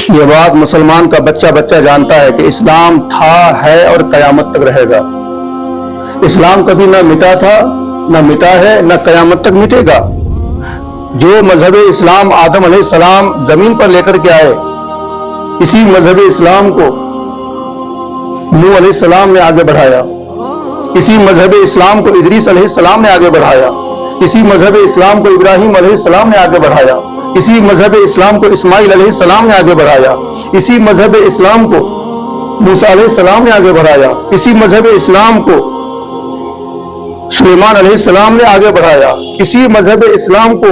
یہ بات مسلمان کا بچہ بچہ جانتا ہے کہ اسلام تھا، ہے اور قیامت تک رہے گا۔ اسلام کبھی نہ مٹا تھا، نہ مٹا ہے، نہ قیامت تک مٹے گا۔ جو مذہب اسلام آدم علیہ السلام زمین پر لے کر کے آئے، اسی مذہب اسلام کو نوح علیہ السلام نے آگے بڑھایا، اسی مذہب اسلام کو ادریس علیہ السلام نے آگے بڑھایا، اسی مذہب اسلام کو ابراہیم علیہ السلام نے آگے بڑھایا، اسی مذہب اسلام کو اسماعیل علیہ السلام نے آگے بڑھایا، اسی مذہب اسلام کو موسیٰ علیہ السلام نے آگے بڑھایا، اسی مذہب اسلام کو سلیمان علیہ السلام نے آگے بڑھایا، اسی مذہب اسلام کو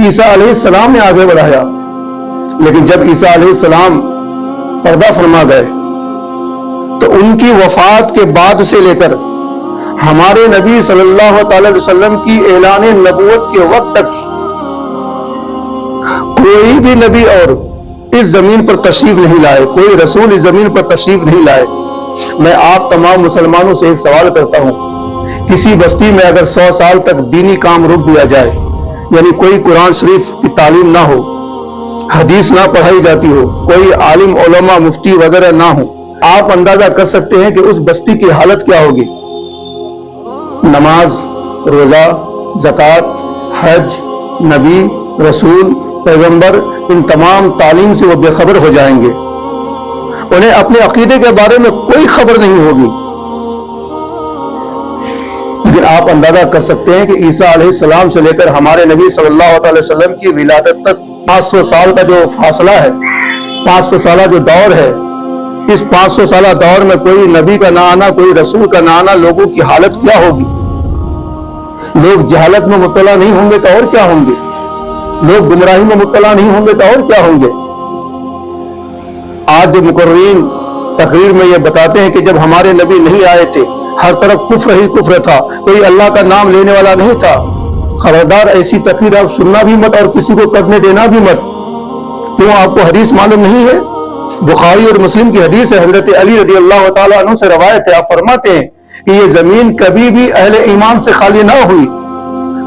عیسیٰ علیہ السلام نے آگے بڑھایا۔ لیکن جب عیسیٰ علیہ السلام پردہ فرما گئے تو ان کی وفات کے بعد سے لے کر ہمارے نبی صلی اللہ تعالی وسلم کی اعلان نبوت کے وقت تک کوئی بھی نبی اور اس زمین پر تشریف نہیں لائے، کوئی رسول اس زمین پر تشریف نہیں لائے۔ میں آپ تمام مسلمانوں سے ایک سوال کرتا ہوں، کسی بستی میں اگر 100 سال تک دینی کام روک دیا جائے، یعنی کوئی قرآن شریف کی تعلیم نہ ہو، حدیث نہ پڑھائی جاتی ہو، کوئی عالم علماء مفتی وغیرہ نہ ہو، آپ اندازہ کر سکتے ہیں کہ اس بستی کی حالت کیا ہوگی؟ نماز، روزہ، زکوٰۃ، حج، نبی، رسول، پیغمبر، ان تمام تعلیم سے وہ بے خبر ہو جائیں گے، انہیں اپنے عقیدے کے بارے میں کوئی خبر نہیں ہوگی۔ لیکن آپ اندازہ کر سکتے ہیں کہ عیسیٰ علیہ السلام سے لے کر ہمارے نبی صلی اللہ علیہ وسلم کی ولادت تک 500 سال کا جو فاصلہ ہے، 500 سالہ جو دور ہے، اس 500 سالہ دور میں کوئی نبی کا نہ آنا، کوئی رسول کا نہ آنا، لوگوں کی حالت کیا ہوگی؟ لوگ جہالت میں مبتلا نہیں ہوں گے تو اور کیا ہوں گے؟ لوگ گمراہی میں مبتلا نہیں ہوں گے تو اور کیا ہوں گے؟ آج جو مقررین تقریر میں یہ بتاتے ہیں کہ جب ہمارے نبی نہیں آئے تھے، ہر طرف کفر ہی کفر تھا، کوئی اللہ کا نام لینے والا نہیں تھا، خبردار ایسی تقریر آپ سننا بھی مت اور کسی کو کرنے دینا بھی مت۔ کیوں آپ کو حدیث معلوم نہیں ہے؟ بخاری اور مسلم کی حدیث ہے، حضرت علی رضی اللہ تعالیٰ عنہ سے روایت ہے، آپ فرماتے ہیں کہ یہ زمین کبھی بھی اہل ایمان سے خالی نہ ہوئی،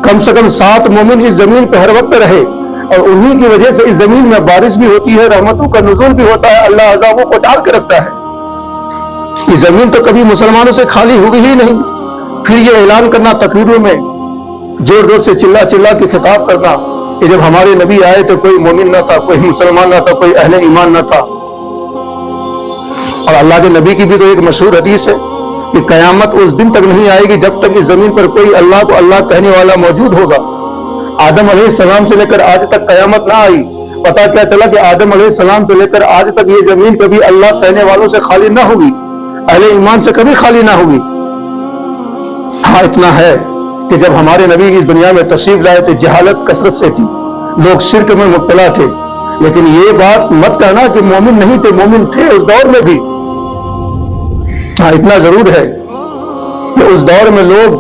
کم سے کم 7 مومن اس زمین پہ ہر وقت رہے، اور انہی کی وجہ سے اس زمین میں بارش بھی ہوتی ہے، رحمتوں کا نزول بھی ہوتا ہے، اللہ عذابوں کو ٹال کے رکھتا ہے۔ یہ زمین تو کبھی مسلمانوں سے خالی ہوئی ہی نہیں۔ پھر یہ اعلان کرنا تقریروں میں، زور زور سے چلا چلا کے خطاب کرنا کہ جب ہمارے نبی آئے تو کوئی مومن نہ تھا، کوئی مسلمان نہ تھا، کوئی اہل ایمان نہ تھا۔ اور اللہ کے نبی کی بھی تو ایک مشہور حدیث ہے کہ قیامت اس دن تک نہیں آئے گی جب تک اس زمین پر کوئی اللہ کو اللہ کہنے والا موجود ہوگا۔ آدم علیہ السلام سے لے کر آج تک قیامت نہ آئی، پتہ کیا چلا کہ آدم علیہ السلام سے لے کر آج تک یہ زمین کبھی اللہ کہنے والوں سے خالی نہ ہوگی، اہل ایمان سے کبھی خالی نہ ہوگی۔ ہاں اتنا ہے کہ جب ہمارے نبی اس دنیا میں تشریف لائے تھے، جہالت کثرت سے تھی، لوگ شرک میں مبتلا تھے، لیکن یہ بات مت کہنا کہ مومن نہیں تھے، مومن تھے اس دور میں بھی۔ ہاں اتنا ضرور ہے کہ اس دور میں لوگ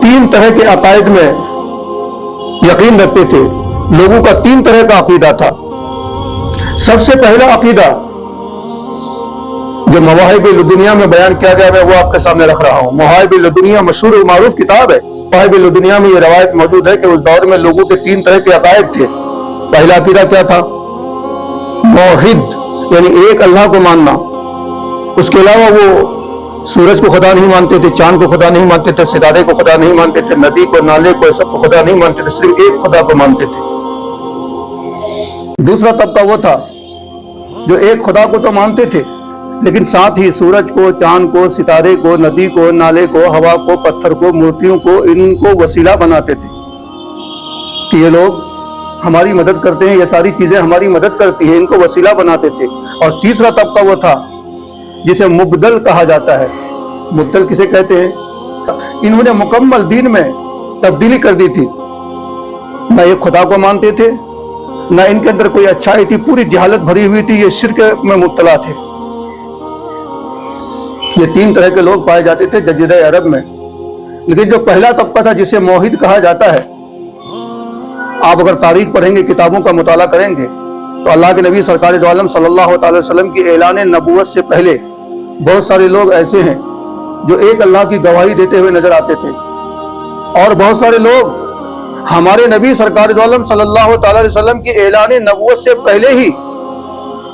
3 طرح کے عقائد میں یقین رکھتے تھے، لوگوں کا 3 طرح کا عقیدہ تھا۔ سب سے پہلا عقیدہ جو مواہب لدنیا میں بیان کیا گیا ہے وہ آپ کے سامنے رکھ رہا ہوں۔ مواہب لدنیا مشہور و معروف کتاب ہے۔ مواہب لدنیا میں یہ روایت موجود ہے کہ اس دور میں لوگوں کے 3 طرح کے عقائد تھے۔ پہلا عقیدہ کیا تھا؟ موحد، یعنی ایک اللہ کو ماننا، اس کے علاوہ وہ سورج کو خدا نہیں مانتے تھے، چاند کو خدا نہیں مانتے تھے، ستارے کو خدا نہیں مانتے تھے، ندی کو، نالے کو، سب کو خدا نہیں مانتے تھے، صرف ایک خدا کو مانتے تھے۔ دوسرا طبقہ وہ تھا جو ایک خدا کو تو مانتے تھے لیکن ساتھ ہی سورج کو، چاند کو، ستارے کو، ندی کو، نالے کو، ہوا کو، پتھر کو، مورتیوں کو، ان کو وسیلہ بناتے تھے کہ یہ لوگ ہماری مدد کرتے ہیں، یہ ساری چیزیں ہماری مدد کرتی ہیں، ان کو وسیلہ بناتے تھے۔ اور تیسرا طبقہ وہ تھا جسے مبدل کہا جاتا ہے۔ مبدل کسے کہتے ہیں؟ انہوں نے مکمل دین میں تبدیلی کر دی تھی، نہ ایک خدا کو مانتے تھے، نہ ان کے اندر کوئی اچھائی تھی، پوری جہالت بھری ہوئی تھی، یہ شرک میں مبتلا تھے۔ یہ 3 طرح کے لوگ پائے جاتے تھے جزیرہ عرب میں۔ لیکن جو پہلا طبقہ تھا جسے موحد کہا جاتا ہے، آپ اگر تاریخ پڑھیں گے، کتابوں کا مطالعہ کریں گے تو اللہ کے نبی سرکار دو عالم صلی اللہ تعالی وسلم کی اعلان نبوت سے پہلے بہت سارے لوگ ایسے ہیں جو ایک اللہ کی گواہی دیتے ہوئے نظر آتے تھے، اور بہت سارے لوگ ہمارے نبی سرکار دو عالم صلی اللہ تعالی وسلم کی اعلان نبوت سے پہلے ہی